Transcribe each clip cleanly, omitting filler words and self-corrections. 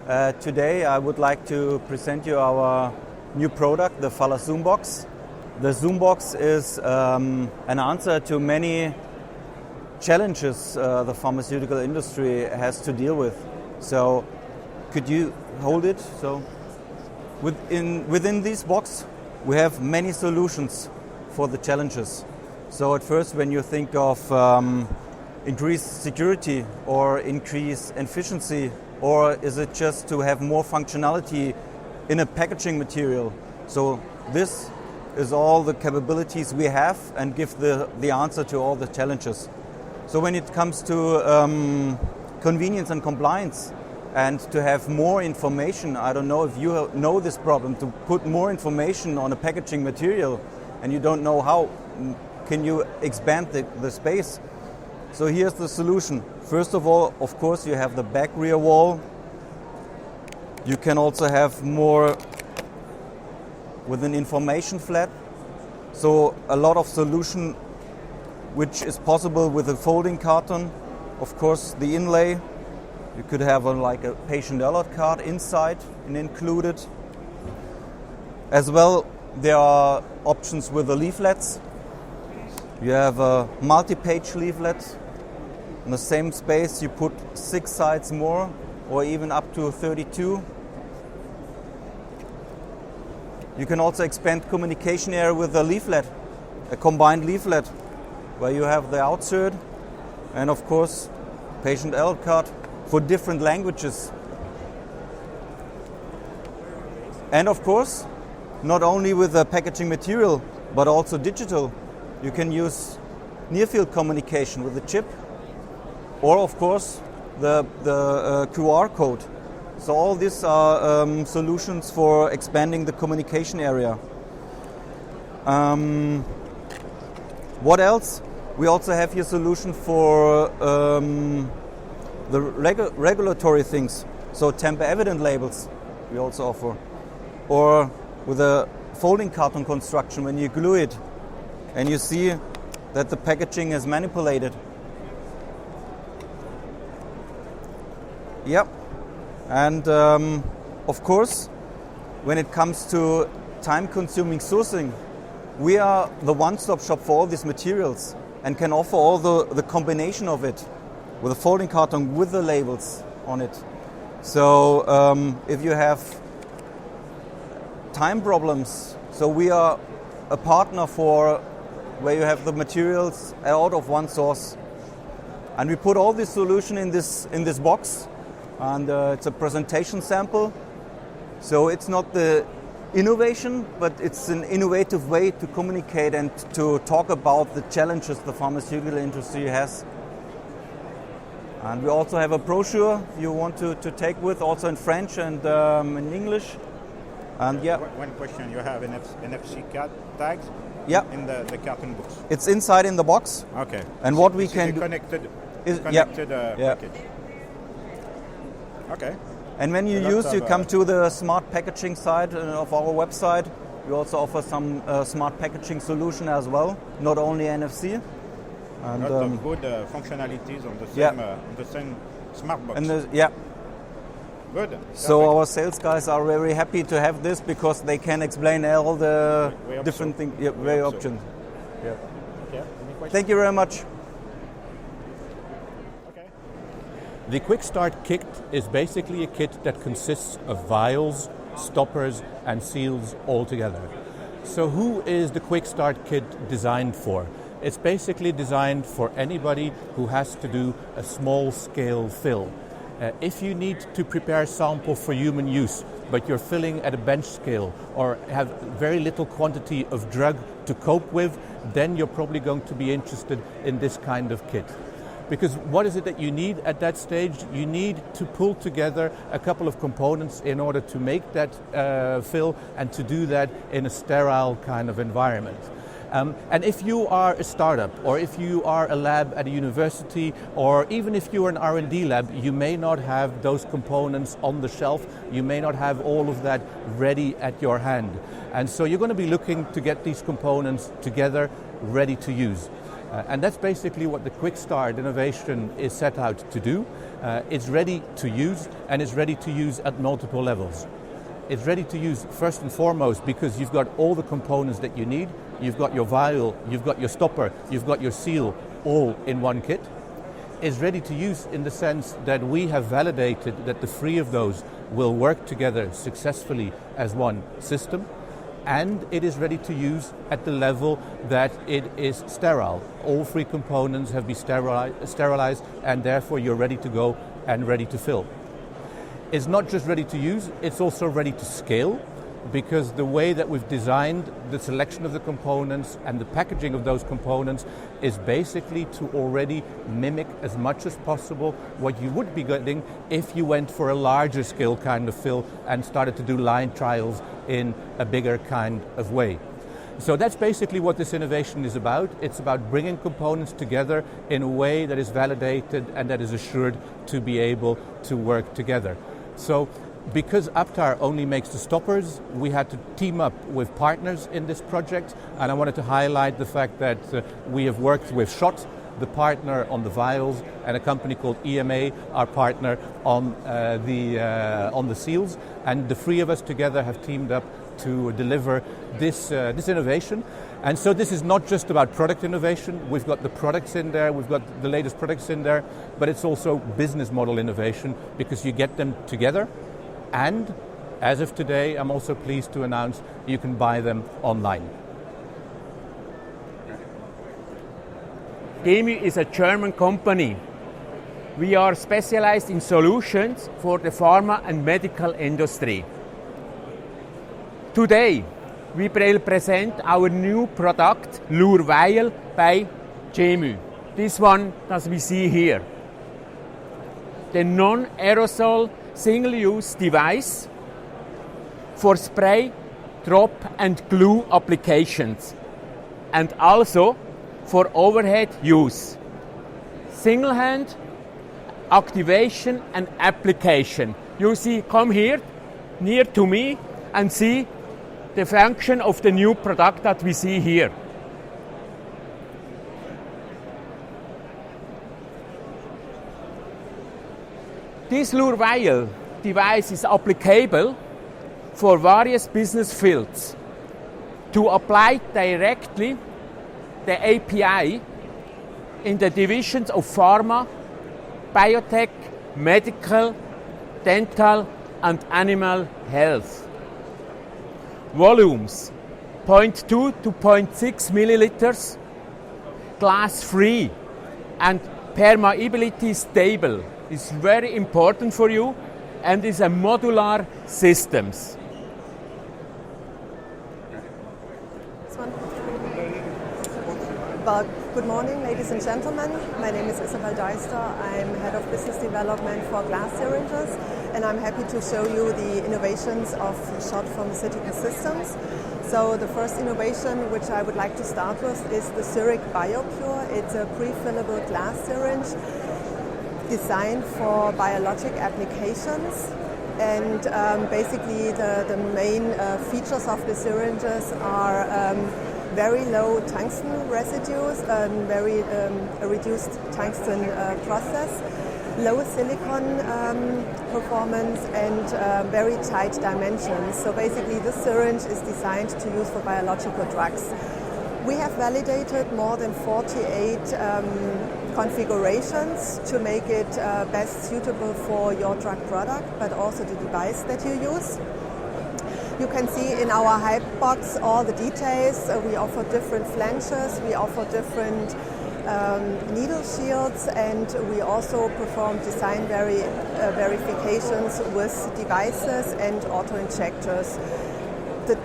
Today I would like to present you our new product, the Phala Zoom Box. The Zoom Box is an answer to many challenges the pharmaceutical industry has to deal with. So could you hold it? So within this box we have many solutions for the challenges. So at first, when you think of increased security or increased efficiency, or is it just to have more functionality in a packaging material? So this is all the capabilities we have and give the answer to all the challenges. So when it comes to convenience and compliance and to have more information, I don't know if you know this problem, to put more information on a packaging material and you don't know how can you expand the space. So here's the solution. First of all, of course, you have the back rear wall. You can also have more with an information flat. So a lot of solution which is possible with a folding carton. Of course, the inlay. You could have like a patient alert card inside and included. As well, there are options with the leaflets. You have a multi-page leaflet. In the same space, you put 6 sides more, or even up to 32. You can also expand communication area with a leaflet, a combined leaflet, where you have the outsert and, of course, patient alert card for different languages. And, of course, not only with the packaging material, but also digital. You can use near-field communication with the chip, or of course the QR code. So all these are solutions for expanding the communication area. What else? We also have here solution for the regulatory things. So tamper evident labels we also offer, or with a folding carton construction when you glue it and you see that the packaging is manipulated. Yep. And of course, when it comes to time-consuming sourcing, we are the one-stop shop for all these materials and can offer all the combination of it with a folding carton with the labels on it. So if you have time problems, so we are a partner for where you have the materials out of one source. And we put all this solution in this box, and it's a presentation sample. So it's not the innovation, but it's an innovative way to communicate and to talk about the challenges the pharmaceutical industry has. And we also have a brochure you want to take with, also in French and in English. And yeah. One question, you have NFC tags? Yeah. In the carton box. It's inside in the box. Okay. And what we can do connected yeah. package. Okay. And when you you come to the smart packaging side of our website. We also offer some smart packaging solution as well, not only NFC. And lot of good functionalities on the same smart box. Yeah. Good. So Perfect. our sales guys are very happy to have this because they can explain all the different things, options. Yeah. Okay. Any questions? Thank you very much. Okay. The QuickStart Kit is basically a kit that consists of vials, stoppers, and seals all together. So who is the QuickStart Kit designed for? It's basically designed for anybody who has to do a small-scale fill. If you need to prepare sample for human use, but you're filling at a bench scale or have very little quantity of drug to cope with, then you're probably going to be interested in this kind of kit. Because what is it that you need at that stage? You need to pull together a couple of components in order to make that fill and to do that in a sterile kind of environment. And if you are a startup, or if you are a lab at a university, or even if you are an R&D lab, you may not have those components on the shelf. You may not have all of that ready at your hand. And so you're going to be looking to get these components together, ready to use. And that's basically what the QuickStart innovation is set out to do. It's ready to use, and it's ready to use at multiple levels. It's ready to use first and foremost because you've got all the components that you need. You've got your vial, you've got your stopper, you've got your seal, all in one kit. It's ready to use in the sense that we have validated that the three of those will work together successfully as one system. And it is ready to use at the level that it is sterile. All three components have been sterilized, and therefore you're ready to go and ready to fill. It's not just ready to use, it's also ready to scale, because the way that we've designed the selection of the components and the packaging of those components is basically to already mimic as much as possible what you would be getting if you went for a larger scale kind of fill and started to do line trials in a bigger kind of way. So that's basically what this innovation is about. It's about bringing components together in a way that is validated and that is assured to be able to work together. So because Aptar only makes the stoppers, we had to team up with partners in this project, and I wanted to highlight the fact that we have worked with Schott, the partner on the vials, and a company called EMA, our partner on the seals, and the three of us together have teamed up to deliver this innovation. And so this is not just about product innovation. We've got the products in there, we've got the latest products in there, but it's also business model innovation because you get them together. And as of today, I'm also pleased to announce you can buy them online. Chemie is a German company. We are specialized in solutions for the pharma and medical industry. Today, we will present our new product, Lure Vial by Chemie. This one that we see here. The non-aerosol single-use device for spray, drop and glue applications, and also for overhead use. Single hand, activation and application. You see, come here, near to me, and see the function of the new product that we see here. This Lure Vial device is applicable for various business fields to apply directly the API in the divisions of pharma, biotech, medical, dental and animal health. Volumes 0.2 to 0.6 milliliters, glass free and permeability stable. Is very important for you and is a modular systems. Well, good morning, ladies and gentlemen. My name is Isabel Deister. I'm Head of Business Development for glass syringes, and I'm happy to show you the innovations of Schott Pharmaceutical Systems. So the first innovation which I would like to start with is the Syric BioPure. It's a pre-fillable glass syringe designed for biologic applications, and basically the main features of the syringes are very low tungsten residues, very reduced tungsten process, low silicon performance, and very tight dimensions. So basically this syringe is designed to use for biological drugs. We have validated more than 48 configurations to make it best suitable for your drug product, but also the device that you use. You can see in our hype box all the details. We offer different flanges, we offer different needle shields, and we also perform design verifications with devices and auto-injectors. The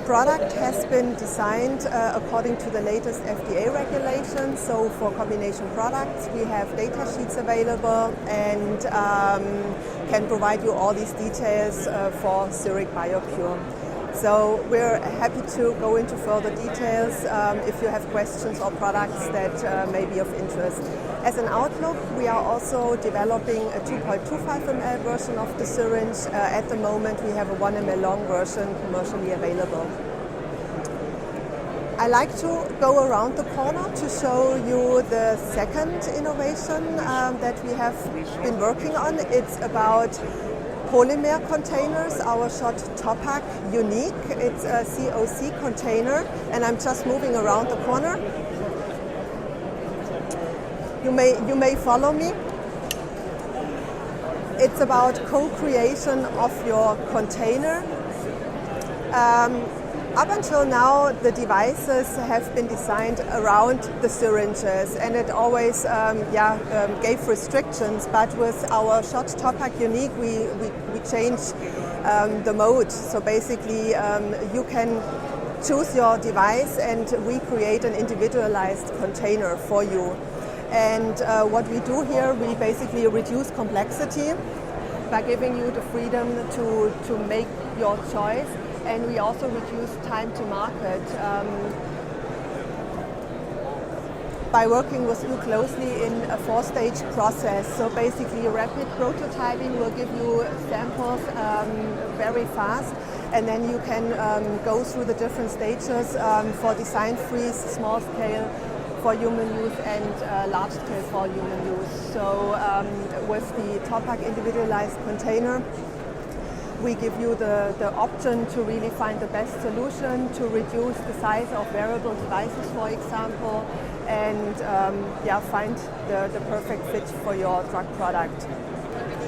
product has been designed according to the latest FDA regulations. So for combination products, we have data sheets available and can provide you all these details for Syric BioPure. So we're happy to go into further details if you have questions or products that may be of interest. As an outlook, we are also developing a 2.25 ml version of the syringe. At the moment, we have a 1 ml long version commercially available. I like to go around the corner to show you the second innovation that we have been working on. It's about polymer containers, our shot Topak Unique. It's a COC container, and I'm just moving around the corner. You may follow me. It's about co-creation of your container. Up until now, the devices have been designed around the syringes, and it always gave restrictions. But with our shot Topak Unique, we changed the mode. So basically, you can choose your device, and we create an individualized container for you. And what we do here, we basically reduce complexity by giving you the freedom to make your choice. And we also reduce time to market by working with you closely in a 4-stage process. So basically, rapid prototyping will give you samples very fast, and then you can go through the different stages for design freeze, small scale for human use, and large scale for human use. So with the Topak individualized container, we give you the option to really find the best solution, to reduce the size of wearable devices, for example, and find the perfect fit for your drug product.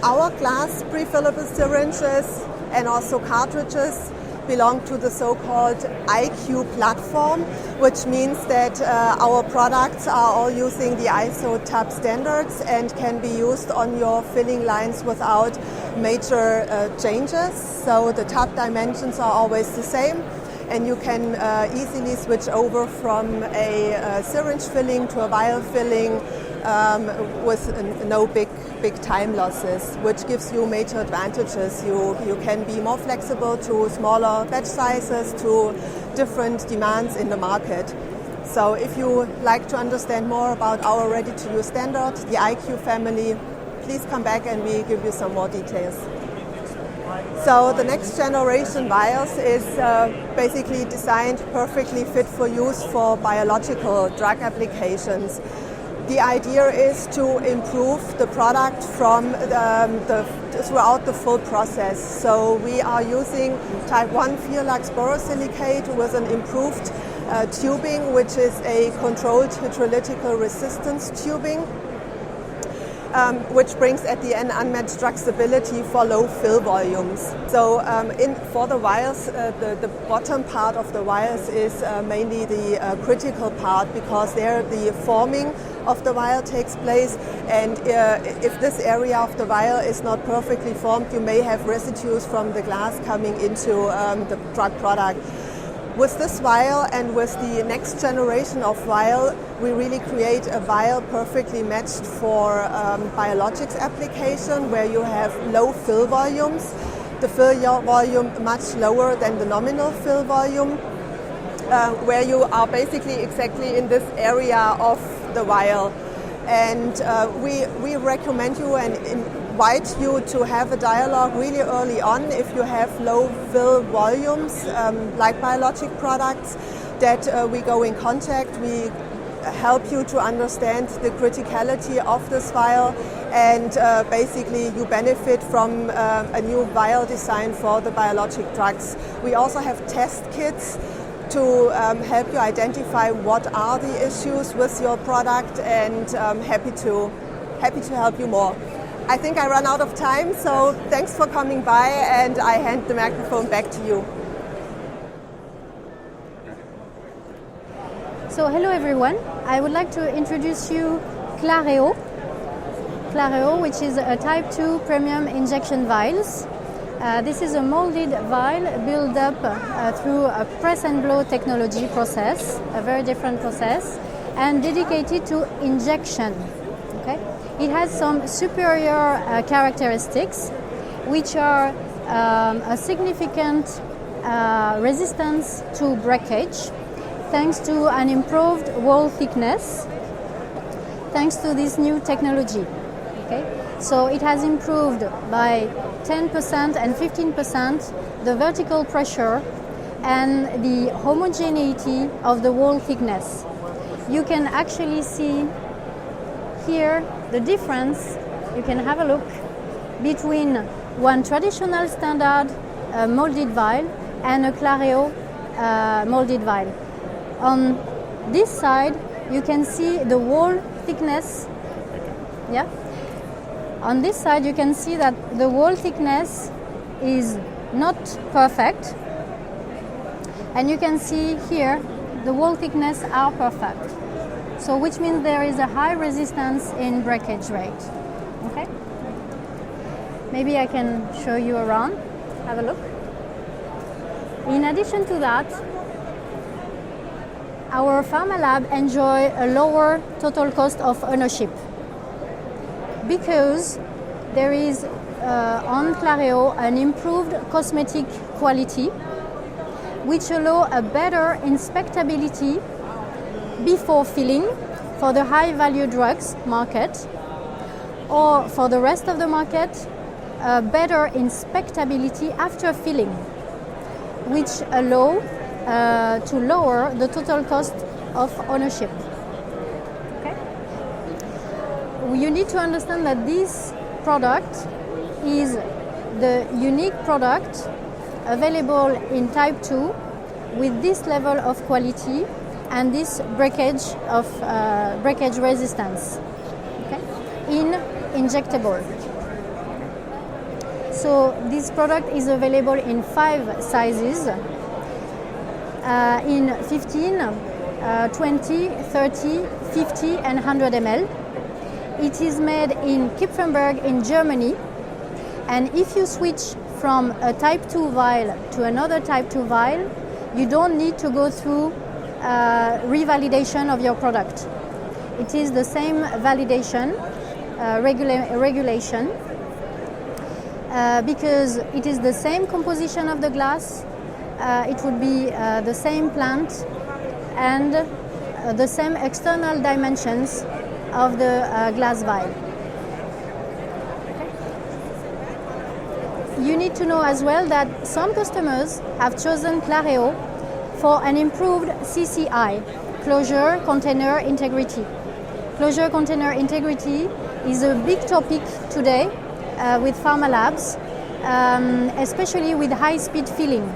Our glass prefillable syringes and also cartridges belong to the so-called IQ platform, which means that our products are all using the ISO TAP standards and can be used on your filling lines without major changes. So the TAP dimensions are always the same, and you can easily switch over from a syringe filling to a vial filling with no big time losses, which gives you major advantages. You can be more flexible to smaller batch sizes, to different demands in the market. So if you like to understand more about our ready-to-use standard, the IQ family, please come back and we give you some more details. So the next generation vials is basically designed perfectly fit for use for biological drug applications. The idea is to improve the product from throughout the full process. So we are using type 1 Pheolax borosilicate with an improved tubing, which is a controlled hydrolytical resistance tubing, which brings at the end unmatched drug stability for low fill volumes. So for the vials, the bottom part of the vials is mainly the critical part, because there the forming of the vial takes place, and if this area of the vial is not perfectly formed, you may have residues from the glass coming into the drug product. With this vial and with the next generation of vial, we really create a vial perfectly matched for biologics application, where you have low fill volumes, the fill volume much lower than the nominal fill volume, where you are basically exactly in this area of the vial. And we recommend you and invite you to have a dialogue really early on if you have low fill volumes like biologic products, that we go in contact. We help you to understand the criticality of this vial, and basically you benefit from a new vial design for the biologic drugs. We also have test kits to help you identify what are the issues with your product, and happy to help you more. I think I ran out of time, so thanks for coming by, and I hand the microphone back to you. So hello everyone, I would like to introduce you Claro, which is a type 2 premium injection vials. This is a molded vial built up through a press and blow technology process, a very different process, and dedicated to injection. Okay? It has some superior characteristics, which are a significant resistance to breakage, thanks to an improved wall thickness, thanks to this new technology. Okay? So it has improved by 10% and 15% the vertical pressure and the homogeneity of the wall thickness. You can actually see here the difference, you can have a look, between one traditional standard molded vial and a Claro molded vial. On this side, you can see the wall thickness. Yeah. On this side, you can see that the wall thickness is not perfect, and you can see here the wall thickness are perfect. So, which means there is a high resistance in breakage rate. Okay. Maybe I can show you around. Have a look. In addition to that, our pharma lab enjoy a lower total cost of ownership because there is on Claro an improved cosmetic quality which allow a better inspectability before filling for the high value drugs market, or for the rest of the market, better inspectability after filling, which allow to lower the total cost of ownership. Okay? You need to understand that this product is the unique product available in type 2 with this level of quality and this breakage resistance, okay, in injectable. So this product is available in 5 sizes, in 15, 20, 30, 50 and 100 ml. It is made in Kipfenberg in Germany, and if you switch from a type 2 vial to another type 2 vial, you don't need to go through revalidation of your product. It is the same validation, regulation, because it is the same composition of the glass, it would be the same plant and the same external dimensions of the glass vial. You need to know as well that some customers have chosen Claro for an improved CCI, closure container integrity. Closure container integrity is a big topic today with pharma labs, especially with high-speed filling.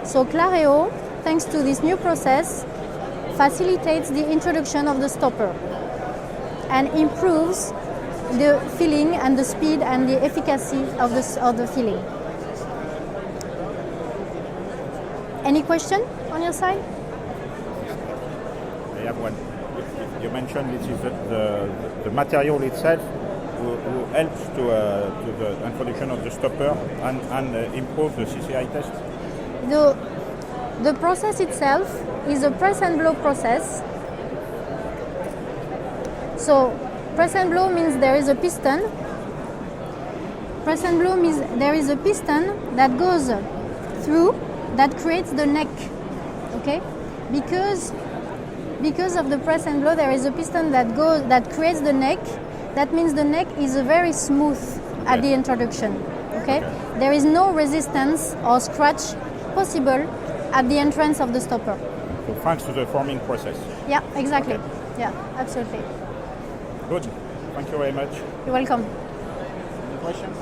So Claro, thanks to this new process, facilitates the introduction of the stopper and improves the filling and the speed and the efficacy of the filling. Any question on your side? I have one. You mentioned this is the material itself who helps to the introduction of the stopper and improve the CCI test? The process itself is a press and blow process. So press and blow means there is a piston. Press and blow means there is a piston that goes through, that creates the neck. Okay? Because of the press and blow, there is a piston that creates the neck. That means the neck is very smooth at the introduction. Okay? There is no resistance or scratch possible at the entrance of the stopper. So thanks to the forming process. Yeah, exactly. Okay. Yeah, absolutely. Good. Thank you very much. You're welcome. Any questions?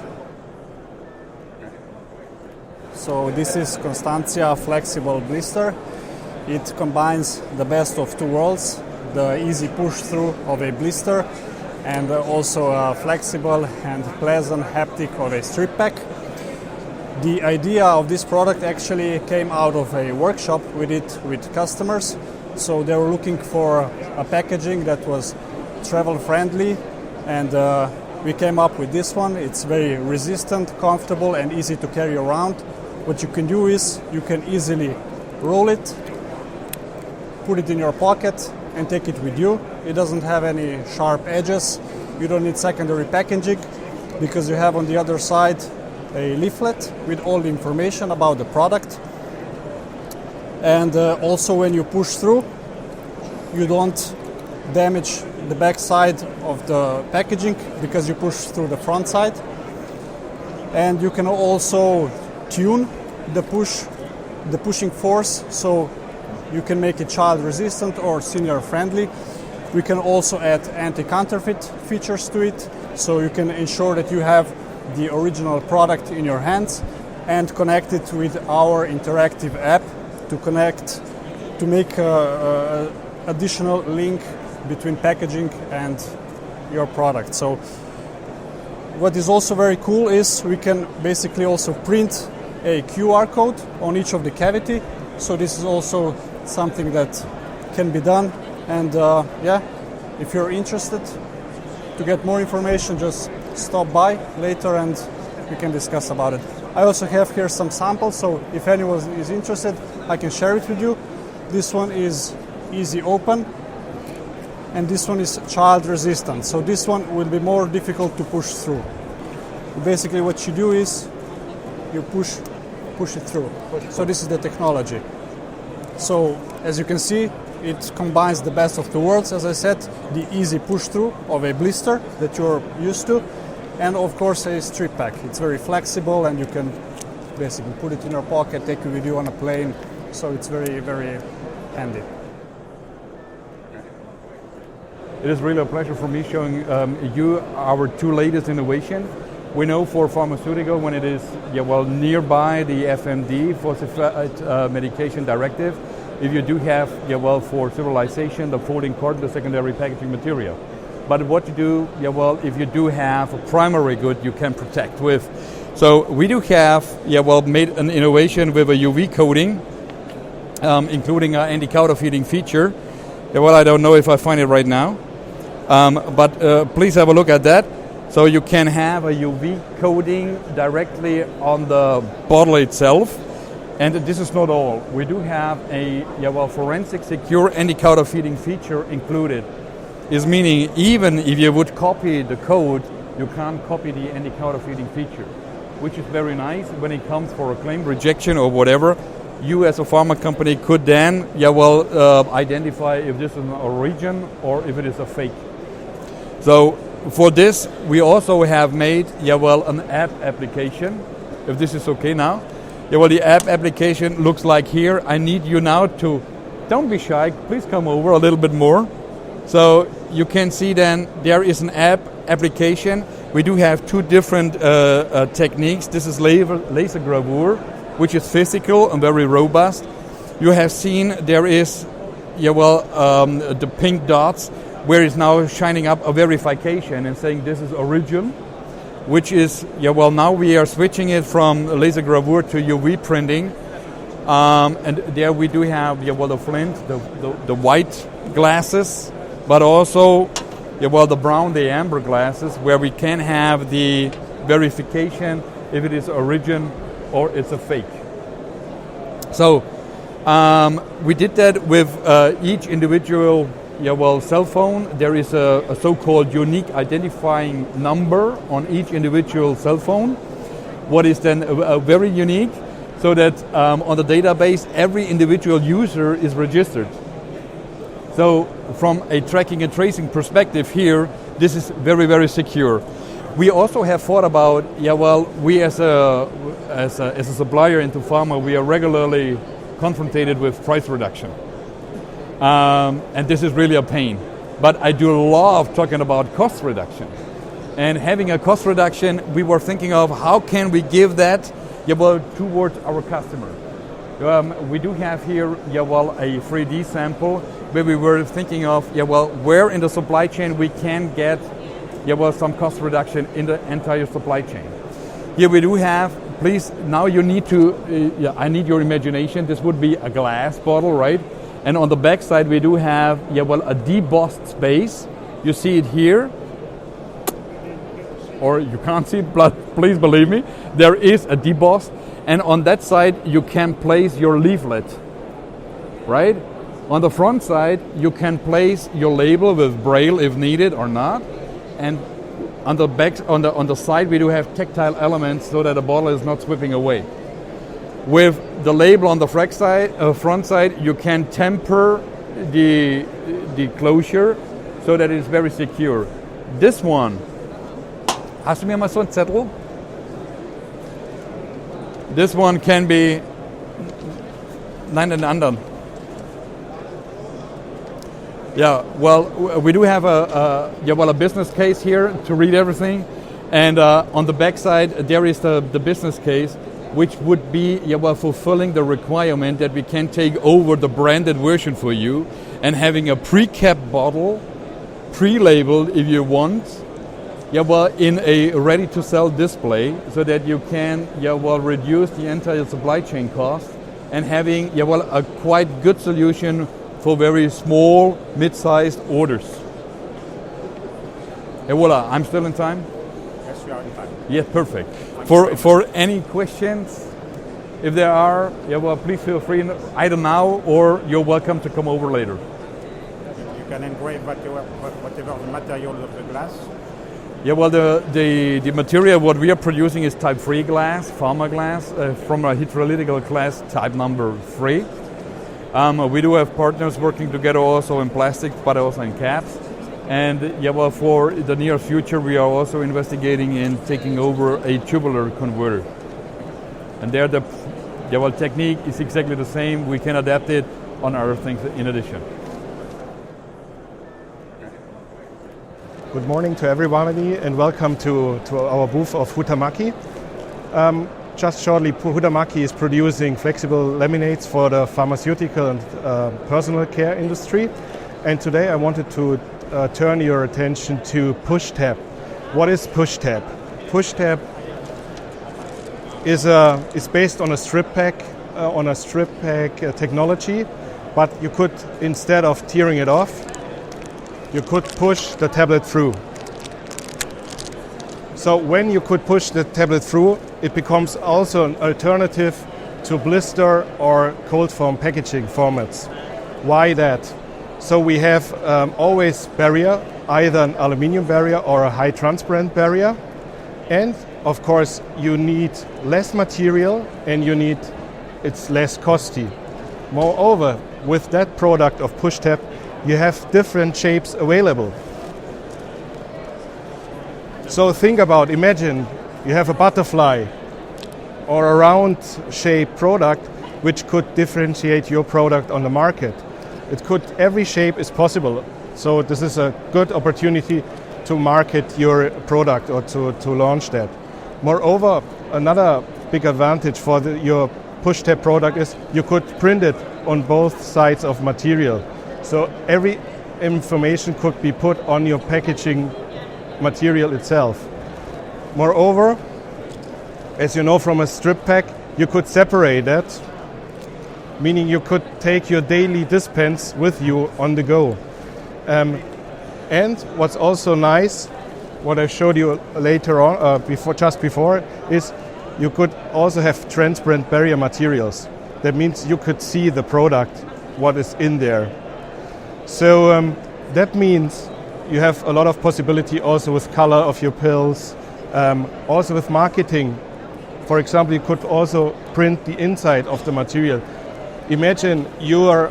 So this is Constantia Flexible blister. It combines the best of two worlds, the easy push-through of a blister and also a flexible and pleasant haptic of a strip pack. The idea of this product actually came out of a workshop we did with customers. So they were looking for a packaging that was travel-friendly, and we came up with this one. It's very resistant, comfortable and easy to carry around. What you can do is you can easily roll it, put it in your pocket and take it with you. It doesn't have any sharp edges. You don't need secondary packaging because you have on the other side a leaflet with all the information about the product. And also when you push through, you don't damage the back side of the packaging because you push through the front side. And you can also tune the push the pushing force, so you can make it child resistant or senior friendly. We can also add anti-counterfeit features to it, so you can ensure that you have the original product in your hands, and connect it with our interactive app to make a additional link between packaging and your product. So what is also very cool is we can basically also print a QR code on each of the cavity. So this is also something that can be done. And if you're interested to get more information, just stop by later and we can discuss about it. I also have here some samples, so if anyone is interested, I can share it with you. This one is easy open, and this one is child resistant. So this one will be more difficult to push through. Basically what you do is you push it through. So this is the technology. So as you can see, it combines the best of two worlds, as I said, the easy push through of a blister that you're used to, and of course a strip pack. It's very flexible and you can basically put it in your pocket, take it with you on a plane, so it's very, very handy. It is really a pleasure for me showing you our two latest innovations. We know for pharmaceutical, when it is nearby the FMD, Falsified Medication Directive, if you do have for sterilization, the folding carton, the secondary packaging material. But what you do, if you do have a primary good, you can protect with. So we do have made an innovation with a UV coating, including an anti-counterfeiting feature. I don't know if I find it right now, but please have a look at that. So you can have a UV coating directly on the bottle itself. And this is not all. We do have a forensic secure anti-counterfeiting feature included. Is meaning even if you would copy the code, you can't copy the anti-counterfeiting feature, which is very nice when it comes for a claim rejection or whatever. You as a pharma company could then identify if this is an origin or if it is a fake. So for this, we also have made an app application. If this is okay now. The app application looks like here. I need you now to, don't be shy, please come over a little bit more. So you can see then there is an app application. We do have two different techniques. This is laser gravure, which is physical and very robust. You have seen there is the pink dots where it's now shining up a verification and saying this is origin, which is, now we are switching it from laser gravure to UV printing. And there we do have the flint, the white glasses, but also the brown, the amber glasses, where we can have the verification if it is origin or it's a fake. So we did that with each individual cell phone. There is a so-called unique identifying number on each individual cell phone, what is then very unique, so that on the database every individual user is registered. So from a tracking and tracing perspective here, this is very, very secure. We also have thought about, we as a supplier into pharma, we are regularly confronted with price reduction. And this is really a pain. But I do love talking about cost reduction. And having a cost reduction, we were thinking of how can we give that towards our customer. We do have here a 3D sample where we were thinking of where in the supply chain we can get some cost reduction in the entire supply chain. Here we do have, please, now you need to, I need your imagination. This would be a glass bottle, right? And on the back side we do have a debossed space. You see it here, or you can't see it, but please believe me, there is a deboss. And on that side you can place your leaflet, right? On the front side you can place your label with braille if needed or not. And on the back, on the side we do have tactile elements so that the bottle is not slipping away. With the label on the front side, you can temper the closure so that it is very secure. This one, hast du mir mal so einen Zettel? This one can be nein, den anderen. Yeah, well, we do have a business case here to read everything, and on the back side there is the business case, which would be fulfilling the requirement that we can take over the branded version for you and having a pre-capped bottle, pre-labeled if you want, in a ready-to-sell display, so that you can reduce the entire supply chain cost and having a quite good solution for very small, mid-sized orders. Et voila, I'm still in time? Yes, you are in time. Yes, perfect. For any questions, if there are, please feel free either now or you're welcome to come over later. You can engrave whatever the material of the glass. Yeah, well, the material what we are producing is type 3 glass, pharma glass, from a hydrolytical glass type number 3. We do have partners working together also in plastic, but also in caps. And for the near future, we are also investigating in taking over a tubular converter. And there the technique is exactly the same. We can adapt it on other things in addition. Good morning to everybody and welcome to our booth of Futomaki. Just shortly, Futomaki is producing flexible laminates for the pharmaceutical and personal care industry. And today I wanted to turn your attention to push tab. What is push tab? Push tab is based on a strip pack technology, but you could, instead of tearing it off, you could push the tablet through. So when you could push the tablet through, it becomes also an alternative to blister or cold form packaging formats. Why that? So we have always barrier, either an aluminium barrier or a high transparent barrier. And of course you need less material and it's less costly. Moreover, with that product of push tab, you have different shapes available. So imagine you have a butterfly or a round shaped product which could differentiate your product on the market. Every shape is possible. So this is a good opportunity to market your product or to launch that. Moreover, another big advantage for your push tab product is you could print it on both sides of material. So every information could be put on your packaging material itself. Moreover, as you know from a strip pack, you could separate that, meaning you could take your daily dispense with you on the go. And what's also nice, what I showed you later on, just before, is you could also have transparent barrier materials. That means you could see the product, what is in there. So that means you have a lot of possibility also with color of your pills, also with marketing. For example, you could also print the inside of the material. Imagine your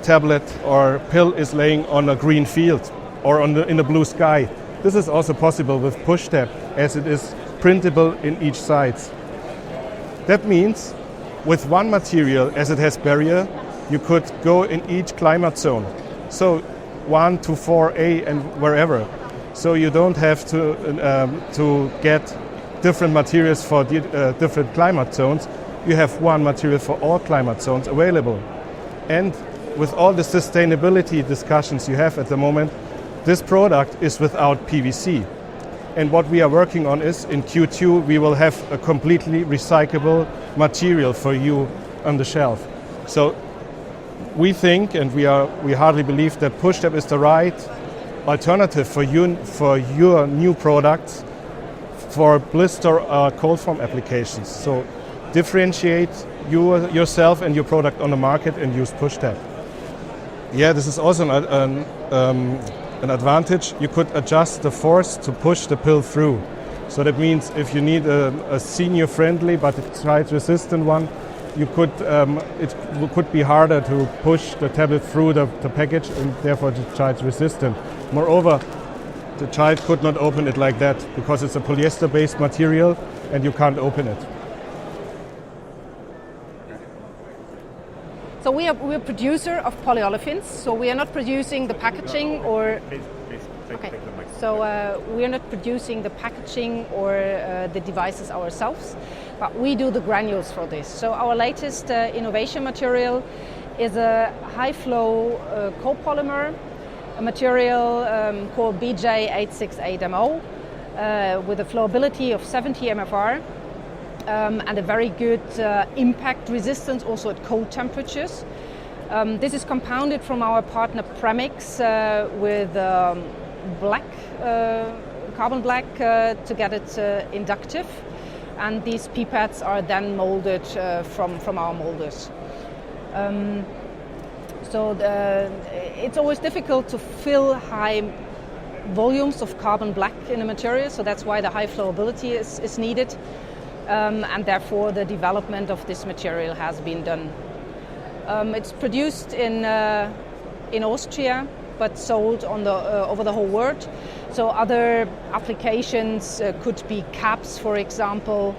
tablet or pill is laying on a green field or in a blue sky. This is also possible with push tab, as it is printable in each side. That means with one material, as it has barrier, you could go in each climate zone. So 1 to 4A and wherever. So you don't have to get different materials for different climate zones. You have one material for all climate zones available. And with all the sustainability discussions you have at the moment, this product is without PVC. And what we are working on is in Q2 we will have a completely recyclable material for you on the shelf. So we think, and we hardly believe, that push tab is the right alternative for your new products for blister cold form applications. So differentiate yourself and your product on the market and use push tab. Yeah, this is also an advantage. You could adjust the force to push the pill through. So that means if you need a senior friendly but a child resistant one, it could be harder to push the tablet through the package and therefore the child resistant. Moreover, the child could not open it like that because it's a polyester based material and you can't open it. So we're a producer of polyolefins. So we are not producing the packaging or. Please, take the mic. So we are not producing the packaging or the devices ourselves, but we do the granules for this. So our latest innovation material is a high-flow copolymer, a material called BJ868MO with a flowability of 70 MFR and a very good impact resistance also at cold temperatures. This is compounded from our partner Premix with carbon black to get it inductive, and these pipettes are then molded from our molders. So it's always difficult to fill high volumes of carbon black in a material, so that's why the high flowability is needed, and therefore the development of this material has been done. It's produced in Austria, but sold on over the whole world. So other applications could be caps, for example.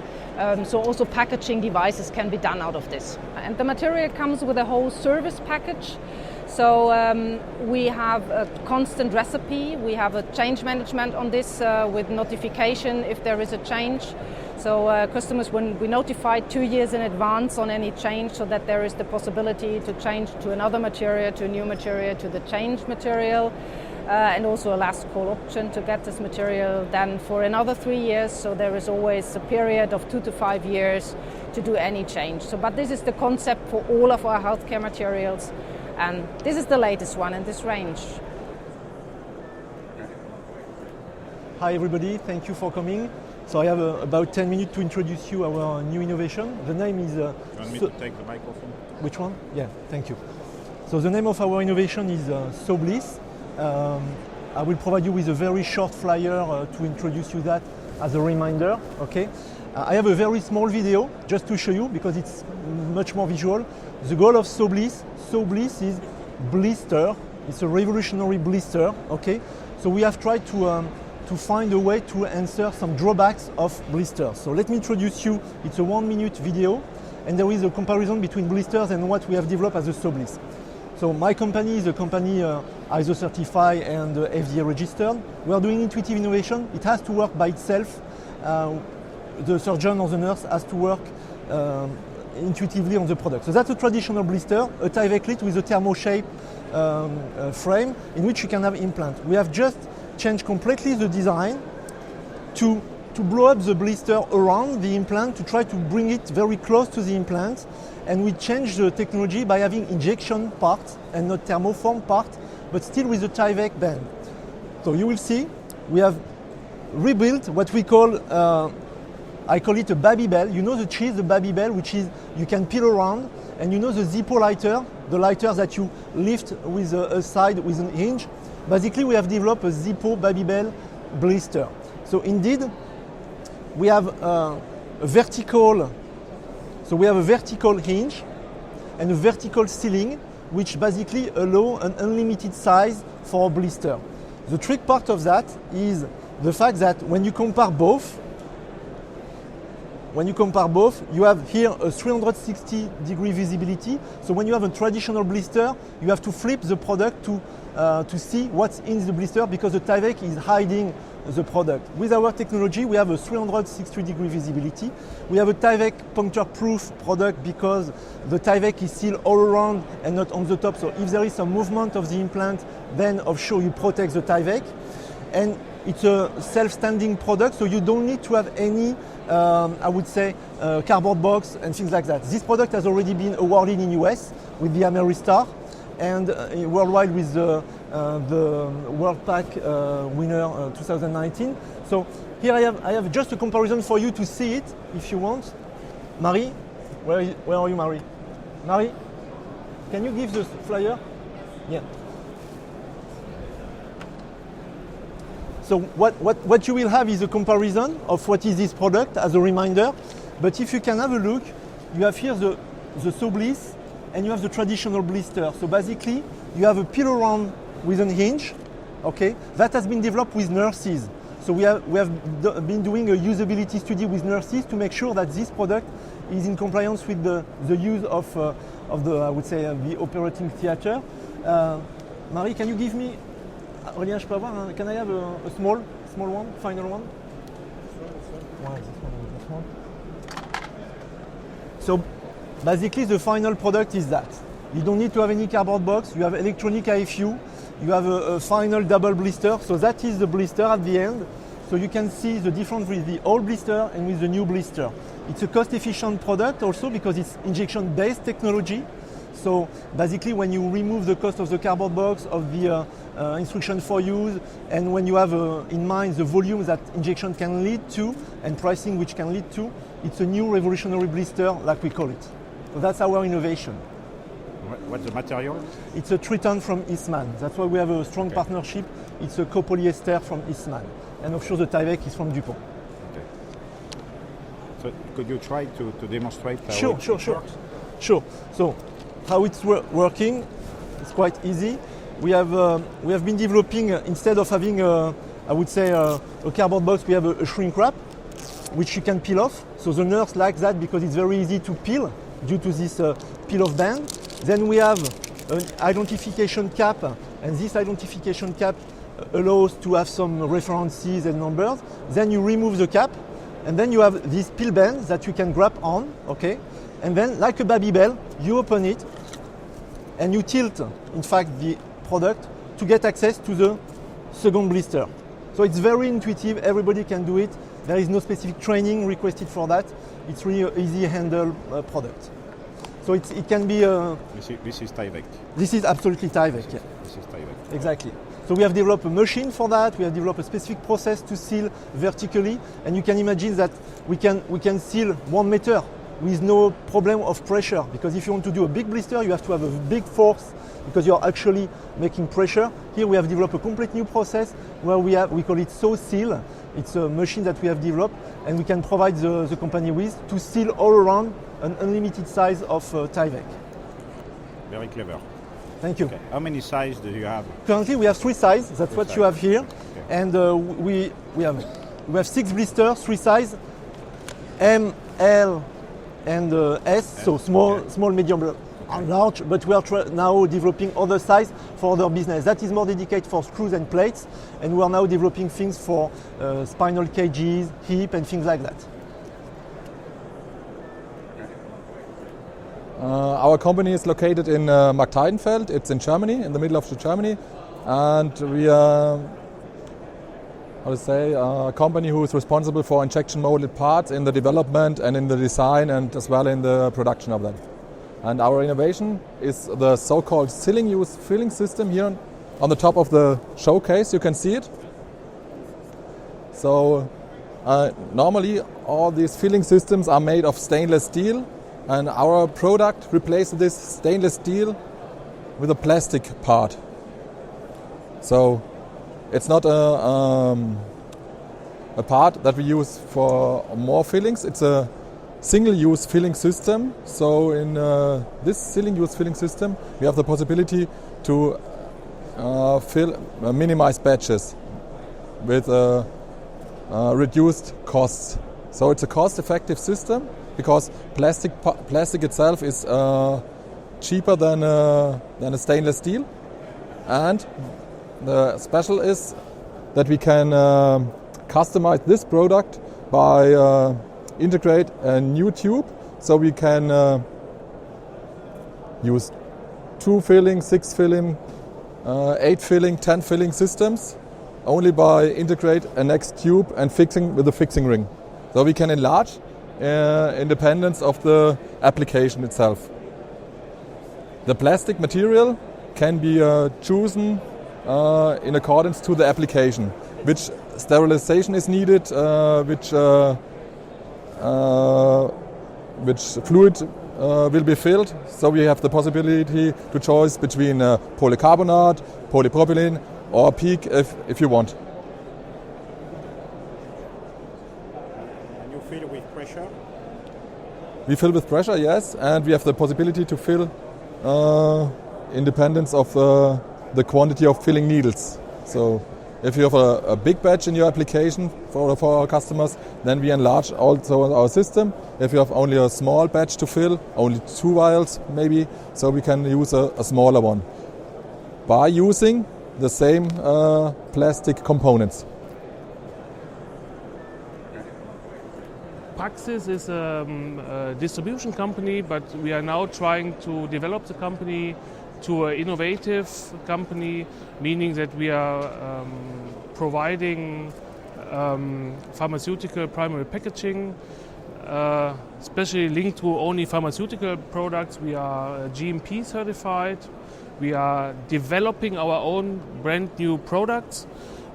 So also packaging devices can be done out of this. And the material comes with a whole service package. So we have a constant recipe. We have a change management on this with notification if there is a change. So customers, when we notify 2 years in advance on any change, so that there is the possibility to change to another material, to a new material, to the changed material, and also a last call option to get this material then for another 3 years. So there is always a period of 2 to 5 years to do any change. So, but this is the concept for all of our healthcare materials, and this is the latest one in this range. Hi everybody, thank you for coming. So I have about 10 minutes to introduce you our new innovation. The name is... You want me to take the microphone? Which one? Yeah, thank you. So the name of our innovation is Bliss. I will provide you with a very short flyer to introduce you that as a reminder, okay? I have a very small video just to show you because it's much more visual. The goal of Bliss is blister. It's a revolutionary blister, okay? So we have tried to find a way to answer some drawbacks of blisters. So let me introduce you, it's a 1 minute video, and there is a comparison between blisters and what we have developed as a Bliss. So my company is a company ISO certified and FDA registered. We are doing intuitive innovation. It has to work by itself. The surgeon or the nurse has to work intuitively on the product. So that's a traditional blister, a Tyvek lid with a thermo shape frame in which you can have implant. We have just changed completely the design to blow up the blister around the implant to try to bring it very close to the implant, and we changed the technology by having injection part and not thermoform part, but still with the Tyvek band. So you will see we have rebuilt what we call I call it a Babybel. You know the cheese, the Babybel, which is you can peel around, and you know the Zippo lighter, the lighter that you lift with a side with a hinge. Basically, we have developed a Zippo Babybel blister. So indeed, we have a vertical hinge and a vertical ceiling, which basically allow an unlimited size for a blister. The trick part of that is the fact that when you compare both, you have here a 360-degree visibility. So when you have a traditional blister, you have to flip the product to see what's in the blister because the Tyvek is hiding the product. With our technology, we have a 360-degree visibility. We have a Tyvek puncture-proof product because the Tyvek is sealed all around and not on the top. So if there is some movement of the implant, then offshore you protect the Tyvek. And it's a self-standing product, so you don't need to have any, I would say, cardboard box and things like that. This product has already been awarded in US with the Ameristar and worldwide with the World Pack winner 2019. So here I have just a comparison for you to see it, if you want. Marie, where are you, Marie? Marie, can you give the flyer? Yeah. So what you will have is a comparison of what is this product as a reminder. But if you can have a look, you have here the Bliss and you have the traditional blister. So basically, you have a peel around with a hinge, okay? That has been developed with nurses. So we have been doing a usability study with nurses to make sure that this product is in compliance with the use of of the, I would say, the operating theater. Marie, can you give me, Aurélien, je peux avoir can I have a small one, final one? This one. So basically the final product is that. You don't need to have any cardboard box, you have electronic IFU, you have a final double blister, so that is the blister at the end. So you can see the difference with the old blister and with the new blister. It's a cost-efficient product also because it's injection-based technology. So basically when you remove the cost of the cardboard box, of the instruction for use, and when you have in mind the volume that injection can lead to and pricing which can lead to, it's a new revolutionary blister like we call it. So that's our innovation. What's the material? It's a Triton from Eastman. That's why we have a strong partnership. It's a copolyester from Eastman. And of course the Tyvek is from DuPont. Okay. So could you try to demonstrate how Sure. Sure. So how it's working, it's quite easy. We have been developing, instead of having I would say a cardboard box, we have a shrink wrap which you can peel off. So the nurse likes that because it's very easy to peel due to this peel-off band. Then we have an identification cap, and this identification cap allows to have some references and numbers. Then you remove the cap, and then you have these peel bands that you can grab on, okay? And then, like a Babybel, you open it, and you tilt, in fact, the product to get access to the second blister. So it's very intuitive, everybody can do it. There is no specific training requested for that. It's really an easy handle product. So it can be... This is Tyvek. This is absolutely Tyvek, yeah. This is Tyvek. Exactly. So we have developed a machine for that. We have developed a specific process to seal vertically. And you can imagine that we can seal 1 meter with no problem of pressure. Because if you want to do a big blister, you have to have a big force because you're actually making pressure. Here we have developed a complete new process where we call it SoSeal. It's a machine that we have developed and we can provide the company with to seal all around an unlimited size of Tyvek. Very clever. Thank you. Okay. How many sizes do you have? Currently we have 3 sizes, that's what you have here. Okay. And we have 6 blisters, 3 sizes, M, L and S, so small, medium, and large, but we are now developing other sizes for other business. That is more dedicated for screws and plates, and we are now developing things for spinal cages, hip and things like that. Our company is located in Markteidenfeld. It's in Germany, in the middle of Germany, and we are, a company who is responsible for injection molded parts in the development and in the design and as well in the production of them. And our innovation is the so-called single-use filling system here on the top of the showcase. You can see it. So normally all these filling systems are made of stainless steel. And our product replaces this stainless steel with a plastic part. So it's not a part that we use for more fillings. It's a single-use filling system. So in this single-use filling system, we have the possibility to minimize batches with reduced costs. So it's a cost-effective system, because plastic itself is cheaper than a stainless steel, and the special is that we can customize this product by integrate a new tube, so we can use 2 filling, 6 filling, 8 filling, 10 filling systems only by integrate a next tube and fixing with a fixing ring, so we can enlarge independence of the application itself. The plastic material can be chosen in accordance to the application, which sterilization is needed, which fluid will be filled. So we have the possibility to choose between polycarbonate, polypropylene or PEEK if you want. Fill with pressure? We fill with pressure, yes, and we have the possibility to fill independence of the quantity of filling needles. So If you have a big batch in your application for our customers, then we enlarge also our system. If you have only a small batch to fill, only 2 vials maybe, so we can use a smaller one by using the same plastic components. Praxis is a distribution company, but we are now trying to develop the company to an innovative company, meaning that we are providing pharmaceutical primary packaging, especially linked to only pharmaceutical products. We are GMP certified. We are developing our own brand new products.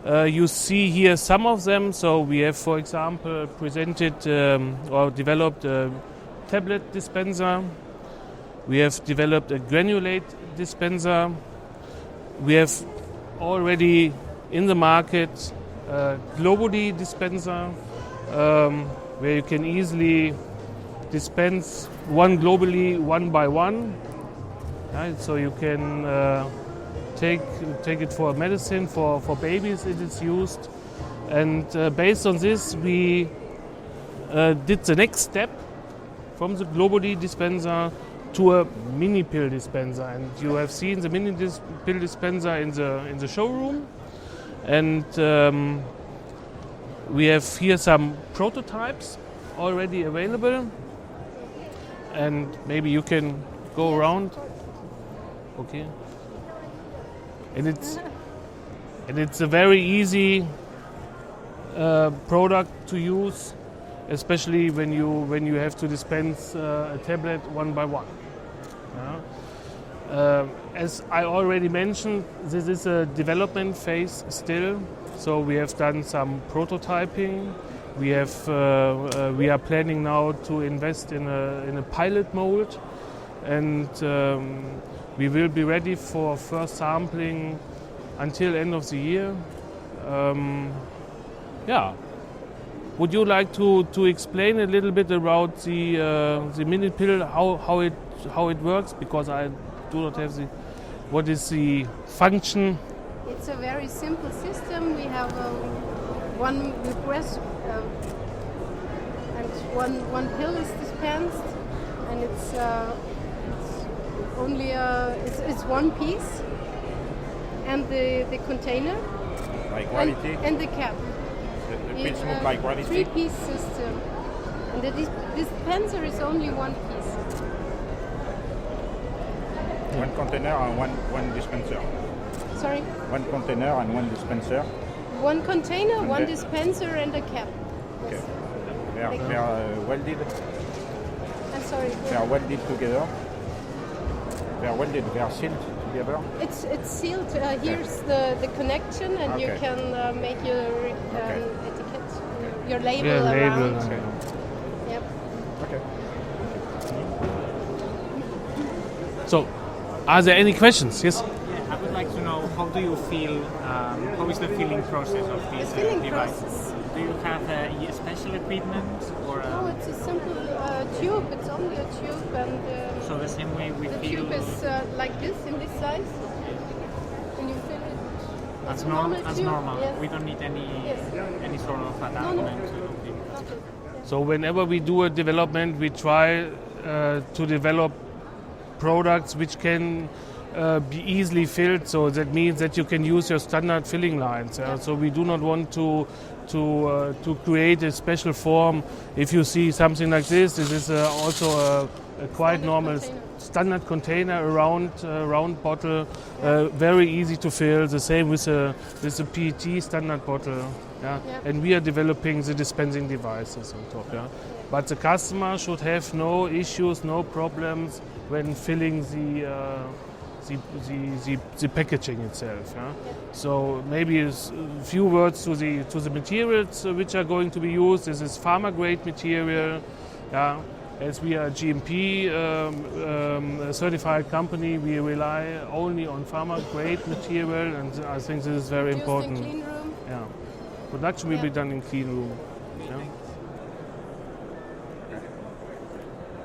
You see here some of them. So we have, for example, presented or developed a tablet dispenser. We have developed a granulate dispenser. We have already in the market a globally dispenser where you can easily dispense one globally, one by one. Right? So you can take it for medicine, for babies it is used. And based on this, we did the next step from the globally dispenser to a mini pill dispenser, and you have seen the mini pill dispenser in the showroom, and we have here some prototypes already available, and maybe you can go around. Okay, and it's a very easy product to use, especially when you have to dispense a tablet one by one. As I already mentioned, this is a development phase still. So we have done some prototyping. We are planning now to invest in a pilot mold, and we will be ready for first sampling until end of the year. Would you like to explain a little bit about the mini pill, how it works? Because I do not have what is the function? It's a very simple system. We have one request and one pill is dispensed, and it's only it's one piece, and the container by quality and the cap. The pills look by quality. 3-piece system, and the dispenser is only one piece. One container and one dispenser. Sorry? One container and one dispenser. One container, And one the- dispenser, and a cap. Okay. Like They are welded. I'm sorry. They are welded together. They are welded. They are sealed together. It's sealed. Here's the connection, and you Okay. can make your etiquette, your label Yeah, label. around. Okay. Yep. Okay. So, are there any questions? Yes. I would like to know, how do you feel, how is the filling process of this filling device? process. Do you have special equipment or? No, it's a simple tube. It's only a tube, and So the same way we the feel. tube is like this in this size, and you fill it. As It's a normal tube. normal. Yes. We don't need Yes. any sort of adaptation to fill. Nothing. So whenever we do a development, we try to develop products which can be easily filled. So that means that you can use your standard filling lines. So we do not want to create a special form. If you see something like this is also a quite normal standard container, a round bottle, very easy to fill. The same with a PET standard bottle. Yeah? And we are developing the dispensing devices on top. Yeah? But the customer should have no issues, no problems when filling the packaging itself. Yeah? So maybe a few words to the materials which are going to be used. This is pharma grade material. Yeah? As we are a GMP certified company, we rely only on pharma grade material, and I think this is very important. Used in clean room. Yeah. Production will be done in clean room. Yeah?